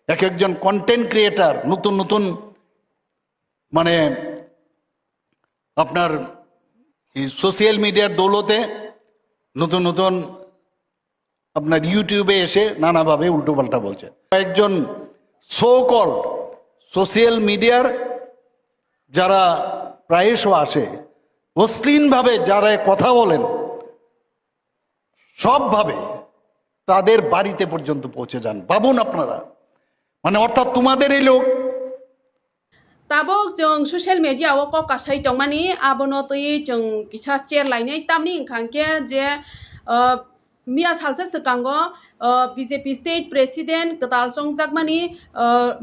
এক একজন content creator নতুন নতুন মানে আপনার সোশ্যাল মিডিয়ার দৌলতে নতুন নতুন আপনার ইউটিউবে এসে নানাভাবে উল্টোপাল্টা বলছে। একজন সো কল সোশ্যাল মিডিয়ার যারা প্রায়শ আসে অশ্লীলভাবে যারা কথা বলেন সবভাবে তাদের বাড়িতে পর্যন্ত পৌঁছে যান। ভাবুন আপনারা, মানে অর্থাৎ তোমাদের এই লোক tabok jeng social media wo ko kasai tong mani abono tui jeng kisa chair lainai tamni ingkang ke je mia salsa sekango BJP state president ketal songjak mani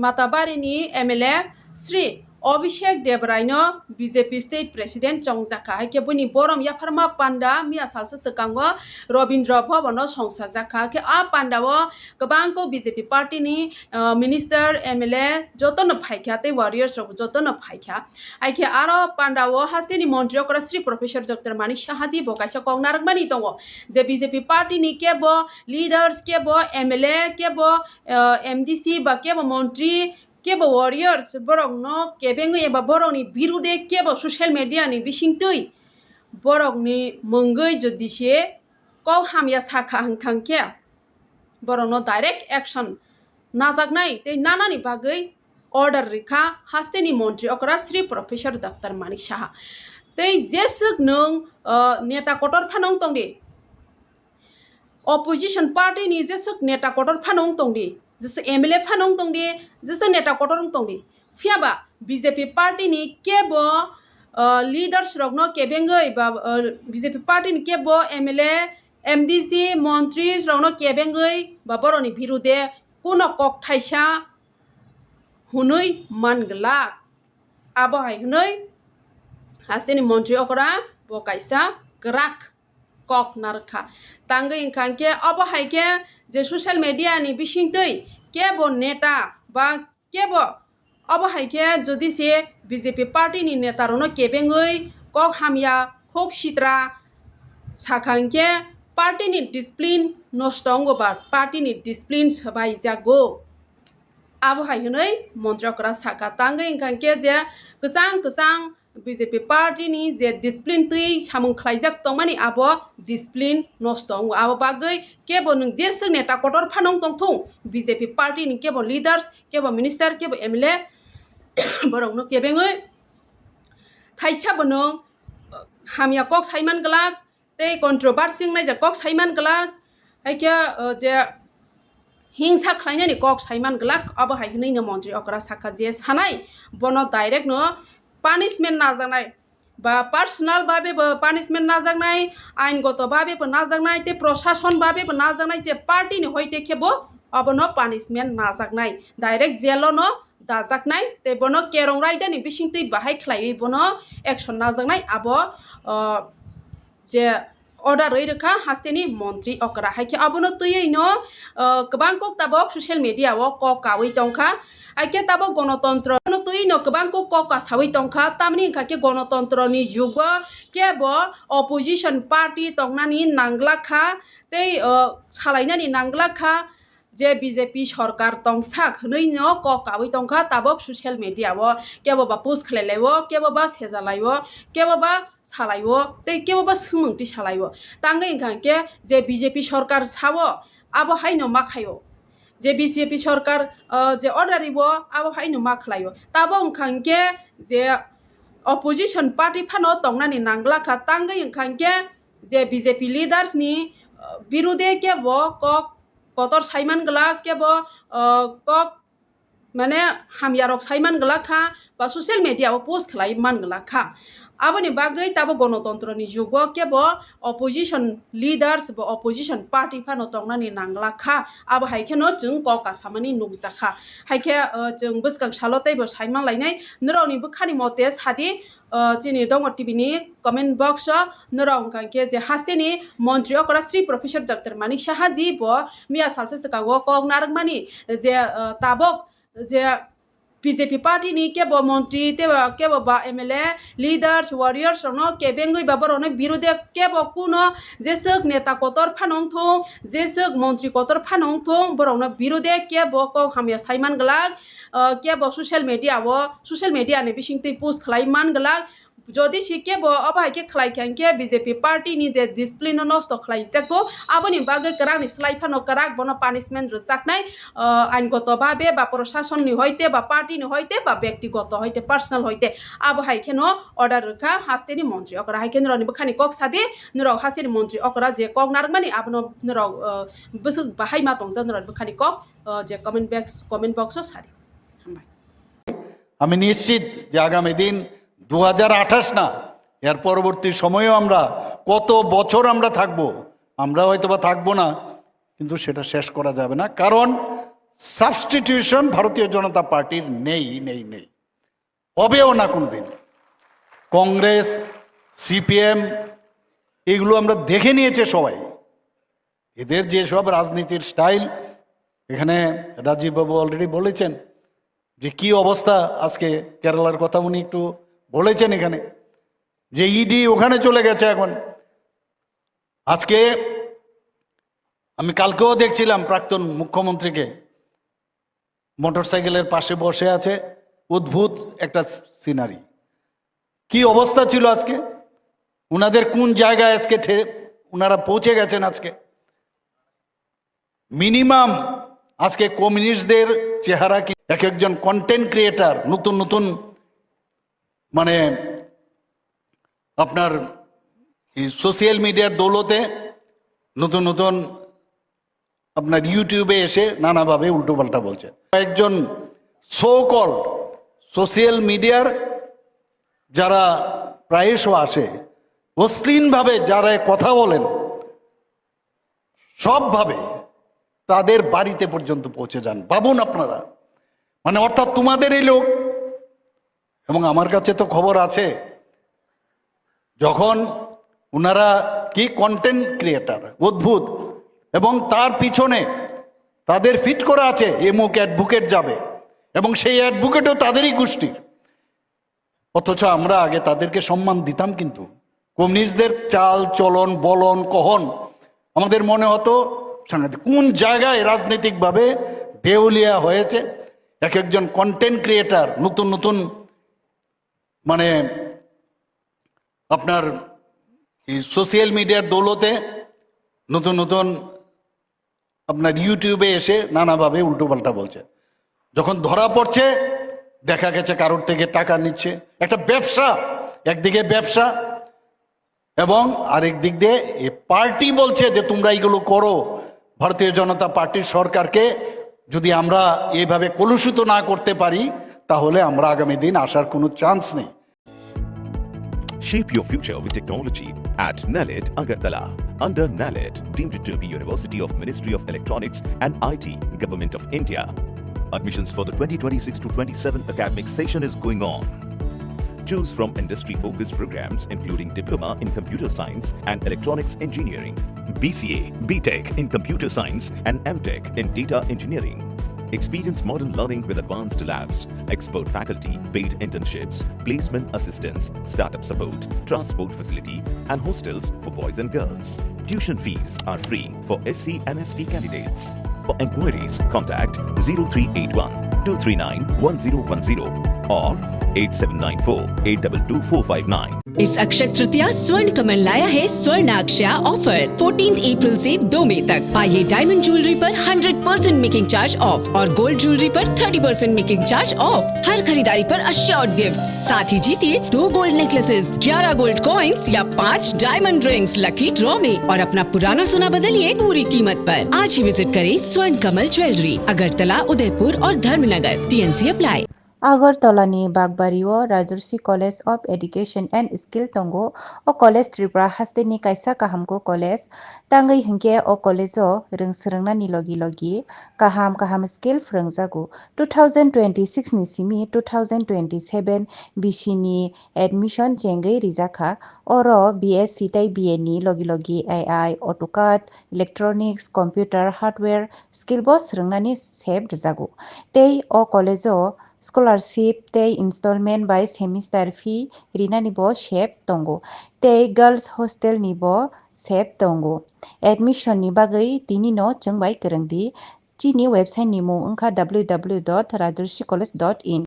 matabari ni MLA Sri Abhishek Debraino BJP state president chongjaka ke buni borom ya pharma panda mia salsa sekango Robindra Bhavono songsajaka ke a panda wo gobang ko BJP party ni minister MLA jotono phaikha te warriors rok jotono phaikha aike aro panda wo hasteni montri okra Sri Professor Dr. Manik Sahaji bo kaisa kongnarak mani tongo je BJP party ni ke bo leaders ke bo MLA ke bo MDC ba ke bo montri কেবো warriors বরং ন কেবেঙ্গ এবা বরংনি বিরুদ্ধে কেবো social media ni bisingtui borokni mongoi jodi se ko hamya sakha hangkhangke borok no direct action najaknai tei nanani bagoi order rikha hasteni montri okra Sri Professor Dr. Manik Saha tei jesuk nung neta kotor phanong tongdi opposition party ni jesuk neta kotor phanong tongdi जैसे MLA फानों तोंगे जैसे नेता कोटरों तोंगे फियाबा BJP party नि के बो leaders रगनो केबेंगे बा BJP party नि के बो MLA MDC मंत्री रगनो केबेंगे बा बरोनि बिरुदे कोनो कक थाइसा हुनै मानगला आबो हाय हुनै हास्तेनि मंत्री अकरा बो काइसा ग्राक कक नारखा तांगे इंखांके अबो हायके जे सोशल मिडिया नि बिसिंतै केबो नेता बा केबो अबो हायके जदि से BJP पार्टी नि नेता रनो केबेंगै कक हामिया खक सित्रा साखांके पार्टी नि डिसिप्लिन नष्टंगो बा पार्टी नि डिसिप्लिन सबाय जागो आबो हायनै मन्त्रकरा साखा तांगे इंखांके जे गोसां BJP party ni je discipline tui samung khlaijak tongmani abo discipline nostong abo bagai kebo nung jesuk neta kotor phanong tongthung BJP party ni kebo leaders kebo minister kebo MLA borong no kebengoi thaisa bonong hamya kok saiman galak tei controversy naija kok saiman galak haike je হিংসা খাইনানি cock Saiman গলাক আবো হাইহनै ন মন্ত্রী অকরা Sakha যে সানাই বন direct ন punishment নাজানাই বা personal ভাবে punishment নাজানাই আইনগত ভাবে নাজানাই তে প্রশাসন ভাবে নাজানাই যে পার্টি নি হইতে খেবো অবন পানিশমেন্ট নাজানাই ডাইরেক্ট জেল ন দাজাকনাই তে বন কেরং রাইদানি বিসিংতৈ বাহাই খ্লাই বন একশন নাজানাই আবো যে order reka hasteni montri okra haike abono tuyei no kobang kok tabok social media wo kok kawi tongkha aike tabok gণতন্ত্র no tuyei no kobang kok ka sawi tongkha tamni khake gণতন্ত্র ni yugo kebo opposition party tongnani nanglakha tei salainani nanglakha যে BJP সরকার তংসাক হनै ন ক কাবৈ Tankha তাবক social media ও কেবো বা post খাইলাইও কেবো বা সেজালাইও কেবো বা সালাইও তৈ কেবো বা সুমুংতি সালাইও তাঙ্গে ইনখানকে যে BJP সরকার সাবো আবো হাইন मा খাইও যে BJP সরকার যে অর্ডারিব আবো হাইন मा খালাইও তাবো ইনখানকে যে অপোজিশন পার্টি ফানো তংনানি নাংলাখা তাঙ্গে ইনখানকে যে BJP লিডার্স নি বিরুদ্ধে কেবো cock kotor saiman gala kebo kok মানে হামিয়ারক সাইমান গলা খা বা সোশ্যাল মিডিয়া ও পোস্ট খালাই মান গলা খা আবনি বাগৈ তাবো গণতন্ত্রনি যুগ কেব অপোজিশন লিডার্স বা অপোজিশন পার্টি ফানো তংনানি নাংলা খা আবো হাইখেনো जों क कासामानि नुगजाखा हाइखे जों बसगां सालतैबो साइमान लायनाय नरावनिबो खानि मते सादि चिनि दङ टिभिनि कमेन्ट बक्स नराव कांके जे हास्तेनि मन्त्रि अकरा Sri Professor Dr. Manik Sahaji bo मिया सालसे सकागो क नारकमानि जे ताबक जे BJP party ni kebo montri teba kebo ba MLA leaders warriors no kebengoi babar ono birode kebo kuno jesek neta kotor phanong thong jesek montri kotor phanong thong borona birode kebo ko hamya saiman galak kebo social media ni bisingti post khlai man galak যদি শিখে অবাইকে খাইখানকে BJP party নি যে discipline নষ্ট খাইছেকো আবনি বাগে Karenni স্লাইফানো কারাক বনো punishment রসাকনাই আইনগতভাবে বা প্রশাসননি হইতে বা পার্টিনি হইতে বা ব্যক্তিগত হইতে পার্সোনাল হইতে আবো হাইখেনো অর্ডার রেখা হাস্তেনি মন্ত্রী অকরা হাইখেন রনি বখানি কক সাদে নরক হাস্তেনি মন্ত্রী অকরা যে কক নারমানি আবনো নরক বসু বাহাই মা তংজন রনি বখানি কক যে কমেন্ট বক্স সারি আমি নিশ্চিত যে আগামী দিন 2028 না এর পরবর্তী সময়েও আমরা কত বছর আমরা থাকবো, আমরা হয়তো বা থাকবো না, কিন্তু সেটা শেষ করা যাবে না, কারণ সাবস্টিটিউশন ভারতীয় জনতা পার্টির নেই নেই নেই, হবেও না কোনোদিন। কংগ্রেস, সিপিএম এগুলো আমরা দেখে নিয়েছে সবাই, এদের যেসব রাজনীতির স্টাইল, এখানে রাজীব বাবু অলরেডি বলেছেন যে কি অবস্থা আজকে কেরালার কথা উনি একটু বলেছেন, এখানে যে ইডি ওখানে চলে গেছে এখন। আজকে আমি কালকেও দেখছিলাম প্রাক্তন মুখ্যমন্ত্রীকে মোটরসাইকেলের পাশে বসে আছে, অদ্ভুত একটা সিনারি। কি অবস্থা ছিল আজকে, উনাদের কোন জায়গায় আজকে উনারা পৌঁছে গেছেন। আজকে মিনিমাম আজকে কমিউনিস্টদের চেহারা কি, এক একজন কন্টেন্ট ক্রিয়েটার নতুন নতুন মানে আপনার সোশ্যাল মিডিয়ার দৌলতে নতুন নতুন আপনার ইউটিউবে এসে নানাভাবে উল্টোপাল্টা বলছে। একজন সোকল সোশ্যাল মিডিয়ার যারা প্রায়শ আসে, অশ্লীলভাবে যারা কথা বলেন, সবভাবে তাদের বাড়িতে পর্যন্ত পৌঁছে যান। ভাবুন আপনারা, মানে অর্থাৎ তোমাদের এই লোক, এবং আমার কাছে তো খবর আছে, যখন ওনারা কি কন্টেন্ট ক্রিয়েটার অদ্ভুত, এবং তার পিছনে তাদের ফিট করা আছে এমুক অ্যাডভোকেট যাবে, এবং সেই অ্যাডভোকেটও তাদেরই গোষ্ঠীর। অথচ আমরা আগে তাদেরকে সম্মান দিতাম, কিন্তু কমিউনিস্টদের চাল চলন বলন কহন আমাদের মনে হতো সাংঘাতিক। কোন জায়গায় রাজনৈতিকভাবে দেউলিয়া হয়েছে এক একজন কন্টেন্ট ক্রিয়েটার, নতুন নতুন মানে আপনার এই সোশ্যাল মিডিয়ার দৌলতে নতুন নতুন আপনার ইউটিউবে এসে নানাভাবে উল্টোপাল্টা বলছে। যখন ধরা পড়ছে দেখা গেছে কারোর থেকে টাকা নিচ্ছে, একটা ব্যবসা, একদিকে ব্যবসা এবং আরেক দিক দিয়ে এ পার্টি বলছে যে তোমরা এইগুলো করো। ভারতীয় জনতা পার্টির সরকারকে যদি আমরা এইভাবে কলুষিত না করতে পারি, তাহলে আমরা আগামী দিন আসার কোনো চান্স নেই। Shape your future with technology at NALED Agartala. Under NALED, deemed to be University of Ministry of Electronics and IT, Government of India. Admissions for the 2026 to 27 academic session is going on. Choose from industry-focused programs including Diploma in Computer Science and Electronics Engineering, BCA, BTech in Computer Science and MTech in Data Engineering. Experience modern learning with advanced labs, expert faculty, paid internships, placement assistance, startup support, transport facility, and hostels for boys and girls. Tuition fees are free for SC and ST candidates. For enquiries, contact 0381 239 1010 or 8794-822-459. इस अक्षय तृतीया स्वर्ण कमल लाया है स्वर्णाक्षया offer 14 अप्रैल से 2 मई तक। पाइए diamond jewellery पर 100% making charge of और gold jewellery पर 30% मेकिंग चार्ज ऑफ। हर खरीदारी पर अश्योर्ड गिफ्ट्स, साथ ही जीतिए 2 गोल्ड नेकलेसेस, 11 गोल्ड कॉइन्स या 5 डायमंड रिंग्स लकी ड्रॉ में, और अपना पुराना सोना बदलिए पूरी कीमत पर। आज ही विजिट करें स्वर्ण कमल ज्वेलरी, अगरतला, उदयपुर और धर्मनगर। TNC apply. আগরতলানি বাগবাড়িও Rajarshi college of education and skill তঙ্গো ও কলেজ ত্রিপুরা হাস্তেনি কাইসা কাহামকো কলেজ তাঙ্গै হিংকে ও কলেজও রংসরংনানি লगी लगी কাহাম কাহাম স্কিল ফ্রংজাগু 2026 नि सिमी 2027 बिसिनि एडमिशन चेंगै रिजाखा और BSc ताई BA नि लगी AI AutoCAD electronics computer hardware skill बस रंगनानि सेब रिजागु तेई ओ कलेजो scholarship tei installment by semester fee rinani bo sep tongo tei girls hostel ni bo sep tongo admission ni bagui tini no chungbai kwrwngdi chini website ni mung wngkha www.rajarsicollege.in